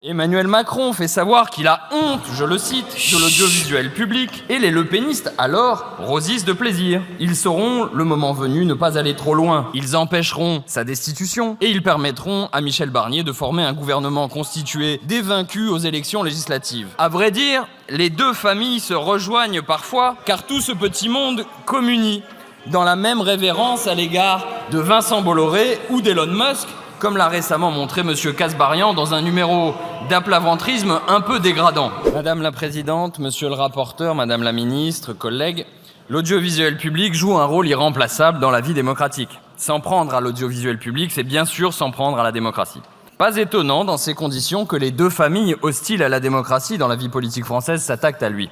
Emmanuel Macron fait savoir qu'il a honte, je le cite, de l'audiovisuel public et les lepénistes alors rosissent de plaisir. Ils sauront, le moment venu, ne pas aller trop loin. Ils empêcheront sa destitution et ils permettront à Michel Barnier de former un gouvernement constitué des vaincus aux élections législatives. À vrai dire, les deux familles se rejoignent parfois car tout ce petit monde communie dans la même révérence à l'égard de Vincent Bolloré ou d'Elon Musk, comme l'a récemment montré M. Kasbarian dans un numéro d'aplaventrisme un peu dégradant. Madame la Présidente, Monsieur le rapporteur, Madame la Ministre, collègues, l'audiovisuel public joue un rôle irremplaçable dans la vie démocratique. S'en prendre à l'audiovisuel public, c'est bien sûr s'en prendre à la démocratie. Pas étonnant dans ces conditions que les deux familles hostiles à la démocratie dans la vie politique française s'attaquent à lui.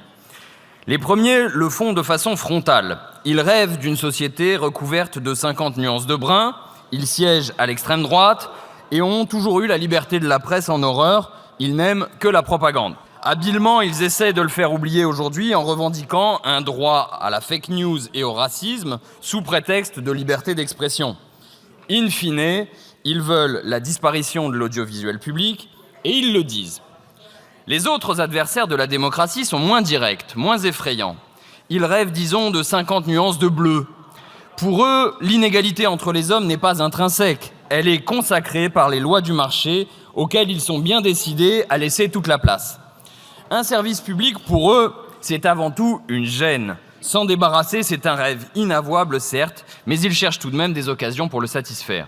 Les premiers le font de façon frontale. Ils rêvent d'une société recouverte de 50 nuances de brun. Ils siègent à l'extrême droite et ont toujours eu la liberté de la presse en horreur. Ils n'aiment que la propagande. Habilement, ils essaient de le faire oublier aujourd'hui en revendiquant un droit à la fake news et au racisme sous prétexte de liberté d'expression. In fine, ils veulent la disparition de l'audiovisuel public et ils le disent. Les autres adversaires de la démocratie sont moins directs, moins effrayants. Ils rêvent, disons, de 50 nuances de bleu. Pour eux, l'inégalité entre les hommes n'est pas intrinsèque. Elle est consacrée par les lois du marché auxquelles ils sont bien décidés à laisser toute la place. Un service public, pour eux, c'est avant tout une gêne. S'en débarrasser, c'est un rêve inavouable, certes, mais ils cherchent tout de même des occasions pour le satisfaire.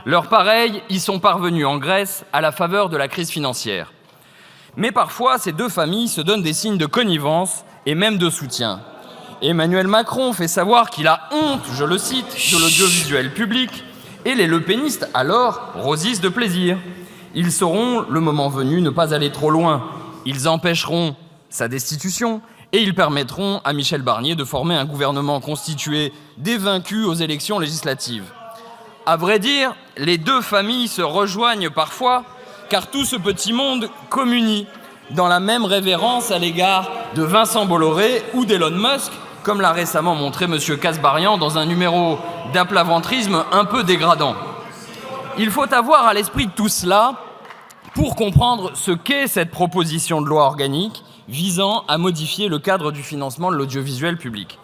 Leurs pareils y sont parvenus en Grèce à la faveur de la crise financière. Mais parfois, ces deux familles se donnent des signes de connivence et même de soutien. Emmanuel Macron fait savoir qu'il a honte, je le cite, de l'audiovisuel public et les lepénistes alors rosissent de plaisir. Ils sauront, le moment venu, ne pas aller trop loin. Ils empêcheront sa destitution et ils permettront à Michel Barnier de former un gouvernement constitué des vaincus aux élections législatives. À vrai dire, les deux familles se rejoignent parfois car tout ce petit monde communie dans la même révérence à l'égard de Vincent Bolloré ou d'Elon Musk, comme l'a récemment montré M. Kasbarian dans un numéro d'aplaventrisme un peu dégradant. Il faut avoir à l'esprit tout cela pour comprendre ce qu'est cette proposition de loi organique visant à modifier le cadre du financement de l'audiovisuel public.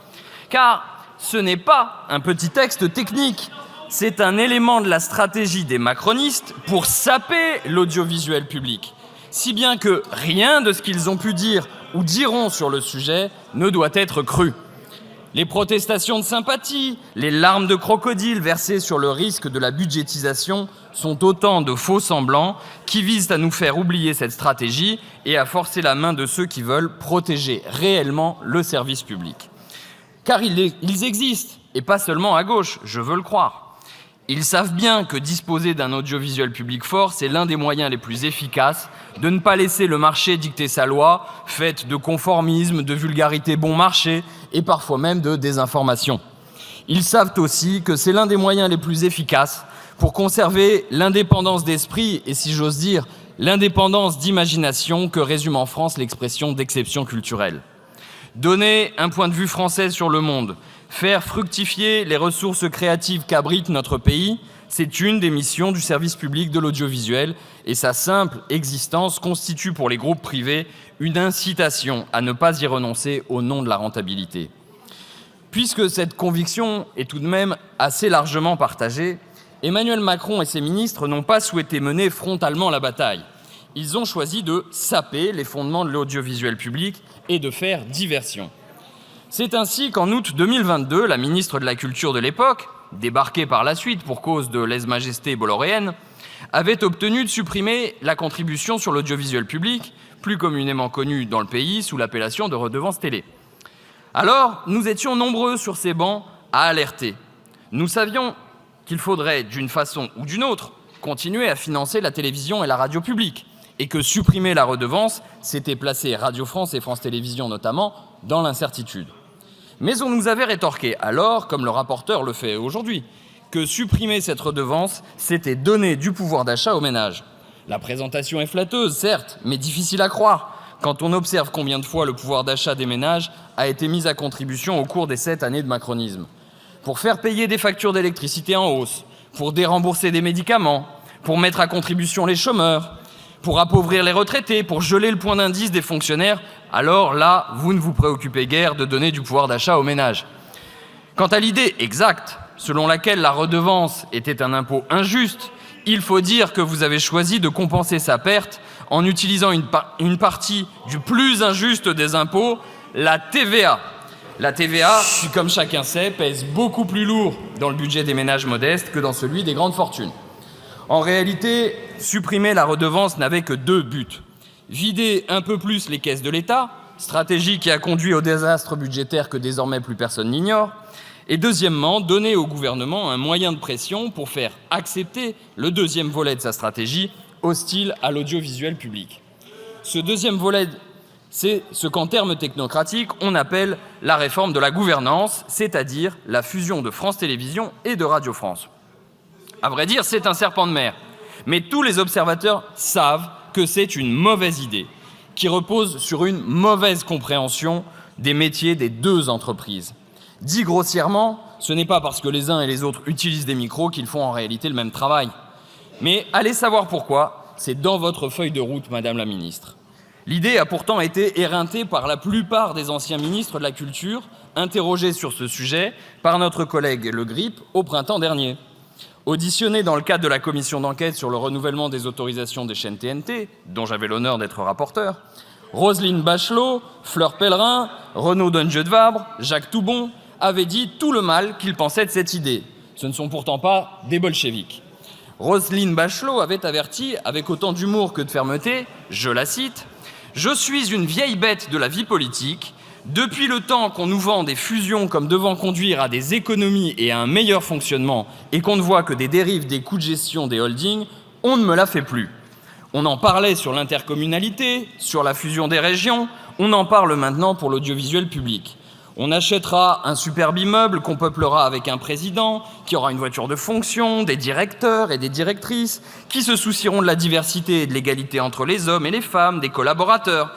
Car ce n'est pas un petit texte technique, c'est un élément de la stratégie des macronistes pour saper l'audiovisuel public, si bien que rien de ce qu'ils ont pu dire ou diront sur le sujet ne doit être cru. Les protestations de sympathie, les larmes de crocodile versées sur le risque de la budgétisation sont autant de faux semblants qui visent à nous faire oublier cette stratégie et à forcer la main de ceux qui veulent protéger réellement le service public. Car ils existent, et pas seulement à gauche, je veux le croire. Ils savent bien que disposer d'un audiovisuel public fort, c'est l'un des moyens les plus efficaces de ne pas laisser le marché dicter sa loi, faite de conformisme, de vulgarité bon marché et parfois même de désinformation. Ils savent aussi que c'est l'un des moyens les plus efficaces pour conserver l'indépendance d'esprit et, si j'ose dire, l'indépendance d'imagination que résume en France l'expression d'exception culturelle. Donner un point de vue français sur le monde, faire fructifier les ressources créatives qu'abrite notre pays, c'est une des missions du service public de l'audiovisuel et sa simple existence constitue pour les groupes privés une incitation à ne pas y renoncer au nom de la rentabilité. Puisque cette conviction est tout de même assez largement partagée, Emmanuel Macron et ses ministres n'ont pas souhaité mener frontalement la bataille. Ils ont choisi de saper les fondements de l'audiovisuel public et de faire diversion. C'est ainsi qu'en août 2022, la ministre de la Culture de l'époque, débarquée par la suite pour cause de lèse-majesté bolloréenne, avait obtenu de supprimer la contribution sur l'audiovisuel public, plus communément connue dans le pays sous l'appellation de redevance télé. Alors, nous étions nombreux sur ces bancs à alerter. Nous savions qu'il faudrait, d'une façon ou d'une autre, continuer à financer la télévision et la radio publique, et que supprimer la redevance, c'était placer Radio France et France Télévisions notamment dans l'incertitude. Mais on nous avait rétorqué alors, comme le rapporteur le fait aujourd'hui, que supprimer cette redevance, c'était donner du pouvoir d'achat aux ménages. La présentation est flatteuse, certes, mais difficile à croire, quand on observe combien de fois le pouvoir d'achat des ménages a été mis à contribution au cours des 7 années de macronisme. Pour faire payer des factures d'électricité en hausse, pour dérembourser des médicaments, pour mettre à contribution les chômeurs, pour appauvrir les retraités, pour geler le point d'indice des fonctionnaires, alors là, vous ne vous préoccupez guère de donner du pouvoir d'achat aux ménages. Quant à l'idée exacte, selon laquelle la redevance était un impôt injuste, il faut dire que vous avez choisi de compenser sa perte en utilisant une partie du plus injuste des impôts, la TVA. La TVA, qui, comme chacun sait, pèse beaucoup plus lourd dans le budget des ménages modestes que dans celui des grandes fortunes. En réalité, supprimer la redevance n'avait que deux buts. Vider un peu plus les caisses de l'État, stratégie qui a conduit au désastre budgétaire que désormais plus personne n'ignore, et deuxièmement, donner au gouvernement un moyen de pression pour faire accepter le deuxième volet de sa stratégie, hostile à l'audiovisuel public. Ce deuxième volet, c'est ce qu'en termes technocratiques, on appelle la réforme de la gouvernance, c'est-à-dire la fusion de France Télévisions et de Radio France. À vrai dire, c'est un serpent de mer, mais tous les observateurs savent que c'est une mauvaise idée, qui repose sur une mauvaise compréhension des métiers des deux entreprises. Dit grossièrement, ce n'est pas parce que les uns et les autres utilisent des micros qu'ils font en réalité le même travail. Mais allez savoir pourquoi, c'est dans votre feuille de route, Madame la Ministre. L'idée a pourtant été éreintée par la plupart des anciens ministres de la Culture, interrogés sur ce sujet par notre collègue Le Grip au printemps dernier. Auditionné dans le cadre de la commission d'enquête sur le renouvellement des autorisations des chaînes TNT, dont j'avais l'honneur d'être rapporteur, Roselyne Bachelot, Fleur Pellerin, Renaud Donjeu-de-Vabre, Jacques Toubon avaient dit tout le mal qu'ils pensaient de cette idée. Ce ne sont pourtant pas des bolcheviks. Roselyne Bachelot avait averti, avec autant d'humour que de fermeté, je la cite, « Je suis une vieille bête de la vie politique. Depuis le temps qu'on nous vend des fusions comme devant conduire à des économies et à un meilleur fonctionnement et qu'on ne voit que des dérives des coûts de gestion des holdings, on ne me la fait plus. On en parlait sur l'intercommunalité, sur la fusion des régions, on en parle maintenant pour l'audiovisuel public. On achètera un superbe immeuble qu'on peuplera avec un président, qui aura une voiture de fonction, des directeurs et des directrices, qui se soucieront de la diversité et de l'égalité entre les hommes et les femmes, des collaborateurs.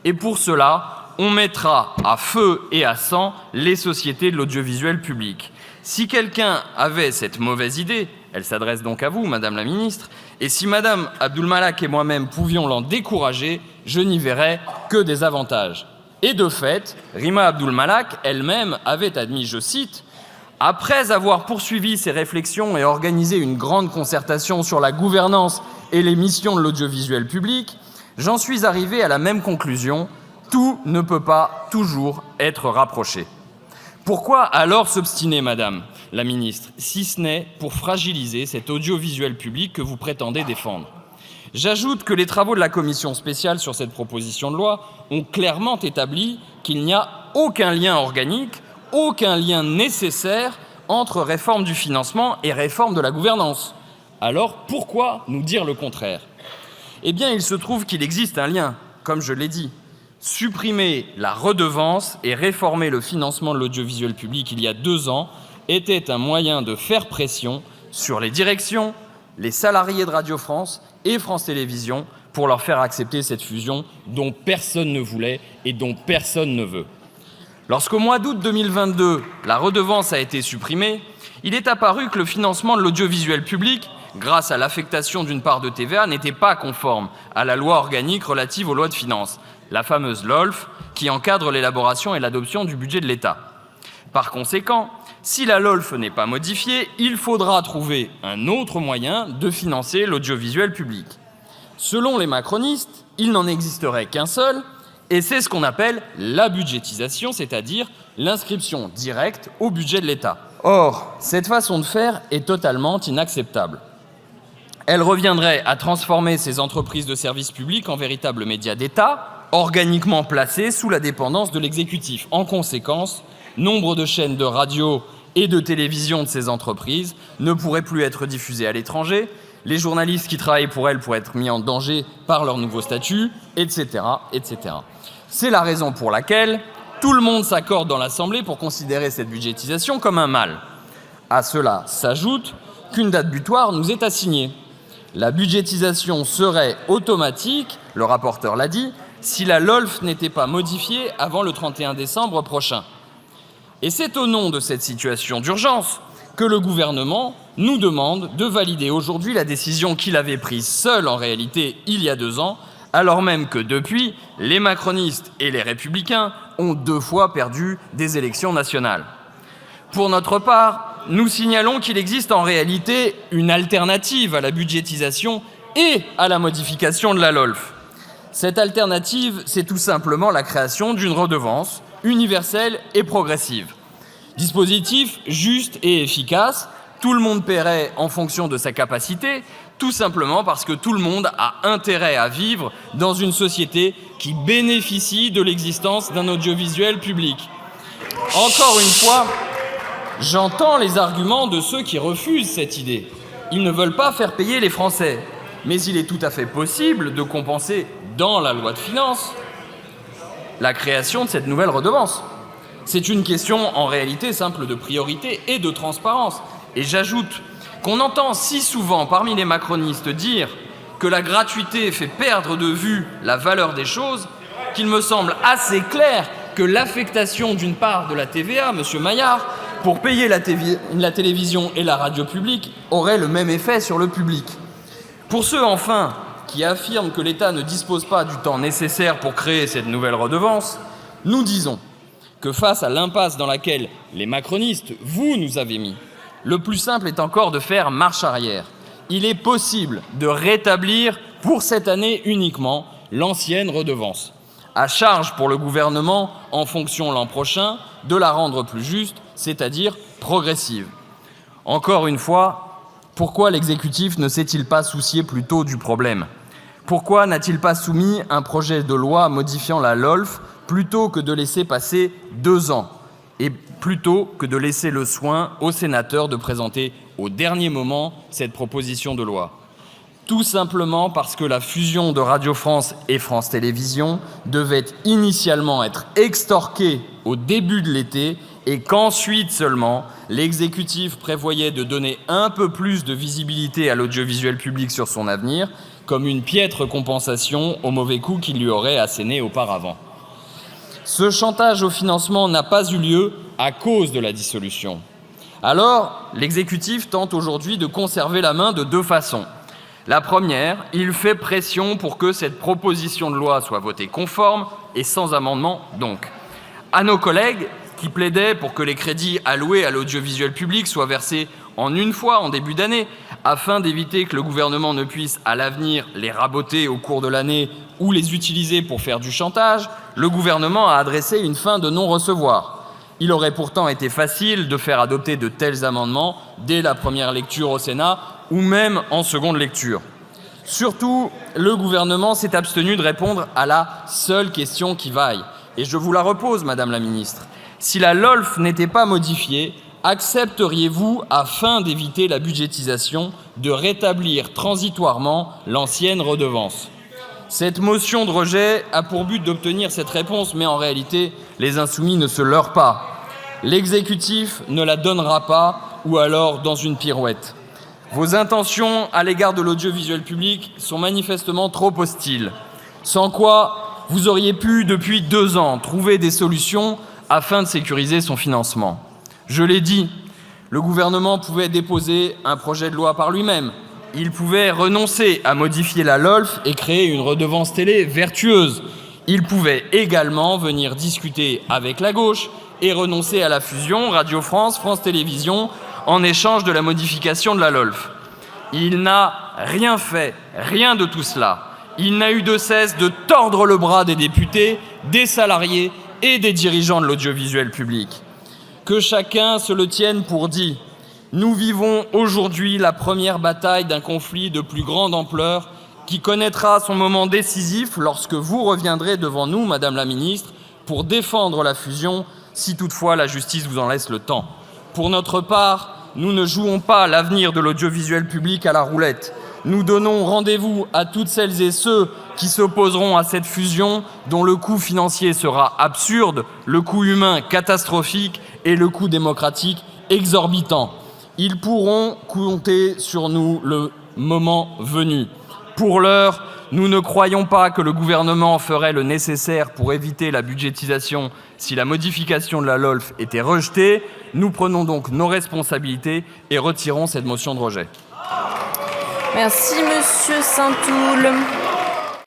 Et pour cela, on mettra à feu et à sang les sociétés de l'audiovisuel public. Si quelqu'un avait cette mauvaise idée, elle s'adresse donc à vous, Madame la Ministre, et si Madame Abdul-Malak et moi-même pouvions l'en décourager, je n'y verrais que des avantages. Et de fait, Rima Abdul-Malak elle-même avait admis, je cite, « Après avoir poursuivi ses réflexions et organisé une grande concertation sur la gouvernance et les missions de l'audiovisuel public, j'en suis arrivé à la même conclusion, tout ne peut pas toujours être rapproché. » Pourquoi alors s'obstiner, Madame la Ministre, si ce n'est pour fragiliser cet audiovisuel public que vous prétendez défendre ? J'ajoute que les travaux de la commission spéciale sur cette proposition de loi ont clairement établi qu'il n'y a aucun lien organique, aucun lien nécessaire entre réforme du financement et réforme de la gouvernance. Alors pourquoi nous dire le contraire ? Eh bien, il se trouve qu'il existe un lien, comme je l'ai dit. Supprimer la redevance et réformer le financement de l'audiovisuel public il y a 2 ans était un moyen de faire pression sur les directions, les salariés de Radio France et France Télévisions pour leur faire accepter cette fusion dont personne ne voulait et dont personne ne veut. Lorsqu'au mois d'août 2022, la redevance a été supprimée, il est apparu que le financement de l'audiovisuel public, grâce à l'affectation d'une part de TVA, n'était pas conforme à la loi organique relative aux lois de finances, la fameuse LOLF, qui encadre l'élaboration et l'adoption du budget de l'État. Par conséquent, si la LOLF n'est pas modifiée, il faudra trouver un autre moyen de financer l'audiovisuel public. Selon les macronistes, il n'en existerait qu'un seul, et c'est ce qu'on appelle la budgétisation, c'est-à-dire l'inscription directe au budget de l'État. Or, cette façon de faire est totalement inacceptable. Elle reviendrait à transformer ces entreprises de services publics en véritables médias d'État, organiquement placés sous la dépendance de l'exécutif. En conséquence, nombre de chaînes de radio et de télévision de ces entreprises ne pourraient plus être diffusées à l'étranger, les journalistes qui travaillent pour elles pourraient être mis en danger par leur nouveau statut, etc., etc. C'est la raison pour laquelle tout le monde s'accorde dans l'Assemblée pour considérer cette budgétisation comme un mal. À cela s'ajoute qu'une date butoir nous est assignée. La budgétisation serait automatique, le rapporteur l'a dit, si la LOLF n'était pas modifiée avant le 31 décembre prochain. Et c'est au nom de cette situation d'urgence que le gouvernement nous demande de valider aujourd'hui la décision qu'il avait prise seul en réalité il y a 2 ans, alors même que depuis, les macronistes et les républicains ont 2 fois perdu des élections nationales. Pour notre part, nous signalons qu'il existe en réalité une alternative à la budgétisation et à la modification de la LOLF. Cette alternative, c'est tout simplement la création d'une redevance universelle et progressive. Dispositif juste et efficace, tout le monde paierait en fonction de sa capacité, tout simplement parce que tout le monde a intérêt à vivre dans une société qui bénéficie de l'existence d'un audiovisuel public. Encore une fois, j'entends les arguments de ceux qui refusent cette idée. Ils ne veulent pas faire payer les Français. Mais il est tout à fait possible de compenser dans la loi de finances la création de cette nouvelle redevance. C'est une question en réalité simple de priorité et de transparence. Et j'ajoute qu'on entend si souvent parmi les macronistes dire que la gratuité fait perdre de vue la valeur des choses qu'il me semble assez clair que l'affectation d'une part de la TVA, monsieur Maillard, pour payer la télévision et la radio publique aurait le même effet sur le public. Pour ceux, enfin, qui affirment que l'État ne dispose pas du temps nécessaire pour créer cette nouvelle redevance, nous disons que face à l'impasse dans laquelle les macronistes, vous, nous avez mis, le plus simple est encore de faire marche arrière. Il est possible de rétablir, pour cette année uniquement, l'ancienne redevance. À charge pour le gouvernement, en fonction l'an prochain, de la rendre plus juste, c'est-à-dire progressive. Encore une fois, pourquoi l'exécutif ne s'est-il pas soucié plus tôt du problème ? Pourquoi n'a-t-il pas soumis un projet de loi modifiant la LOLF plutôt que de laisser passer 2 ans et plutôt que de laisser le soin aux sénateurs de présenter au dernier moment cette proposition de loi ? Tout simplement parce que la fusion de Radio France et France Télévisions devait initialement être extorquée au début de l'été et qu'ensuite seulement l'exécutif prévoyait de donner un peu plus de visibilité à l'audiovisuel public sur son avenir, comme une piètre compensation au mauvais coup qu'il lui aurait asséné auparavant. Ce chantage au financement n'a pas eu lieu à cause de la dissolution. Alors, l'exécutif tente aujourd'hui de conserver la main de 2 façons. La première, il fait pression pour que cette proposition de loi soit votée conforme et sans amendement donc. À nos collègues qui plaidaient pour que les crédits alloués à l'audiovisuel public soient versés en une fois en début d'année, afin d'éviter que le gouvernement ne puisse à l'avenir les raboter au cours de l'année ou les utiliser pour faire du chantage, le gouvernement a adressé une fin de non-recevoir. Il aurait pourtant été facile de faire adopter de tels amendements dès la première lecture au Sénat ou même en seconde lecture. Surtout, le gouvernement s'est abstenu de répondre à la seule question qui vaille. Et je vous la repose, Madame la Ministre. Si la LOLF n'était pas modifiée, accepteriez-vous, afin d'éviter la budgétisation, de rétablir transitoirement l'ancienne redevance ? Cette motion de rejet a pour but d'obtenir cette réponse, mais en réalité, les insoumis ne se leurrent pas. L'exécutif ne la donnera pas, ou alors dans une pirouette. Vos intentions à l'égard de l'audiovisuel public sont manifestement trop hostiles, sans quoi vous auriez pu, depuis 2 ans, trouver des solutions afin de sécuriser son financement. Je l'ai dit, le gouvernement pouvait déposer un projet de loi par lui-même. Il pouvait renoncer à modifier la LOLF et créer une redevance télé vertueuse. Il pouvait également venir discuter avec la gauche et renoncer à la fusion Radio France, France Télévisions en échange de la modification de la LOLF. Il n'a rien fait, rien de tout cela. Il n'a eu de cesse de tordre le bras des députés, des salariés et des dirigeants de l'audiovisuel public. Que chacun se le tienne pour dit. Nous vivons aujourd'hui la première bataille d'un conflit de plus grande ampleur qui connaîtra son moment décisif lorsque vous reviendrez devant nous, Madame la Ministre, pour défendre la fusion, si toutefois la justice vous en laisse le temps. Pour notre part, nous ne jouons pas l'avenir de l'audiovisuel public à la roulette. Nous donnons rendez-vous à toutes celles et ceux qui s'opposeront à cette fusion dont le coût financier sera absurde, le coût humain catastrophique et le coût démocratique exorbitant. Ils pourront compter sur nous le moment venu. Pour l'heure, Nous ne croyons pas que le gouvernement ferait le nécessaire pour éviter la budgétisation si la modification de la LOLF était rejetée. Nous prenons donc nos responsabilités et retirons cette motion de rejet. Merci, Monsieur Saint-Toul.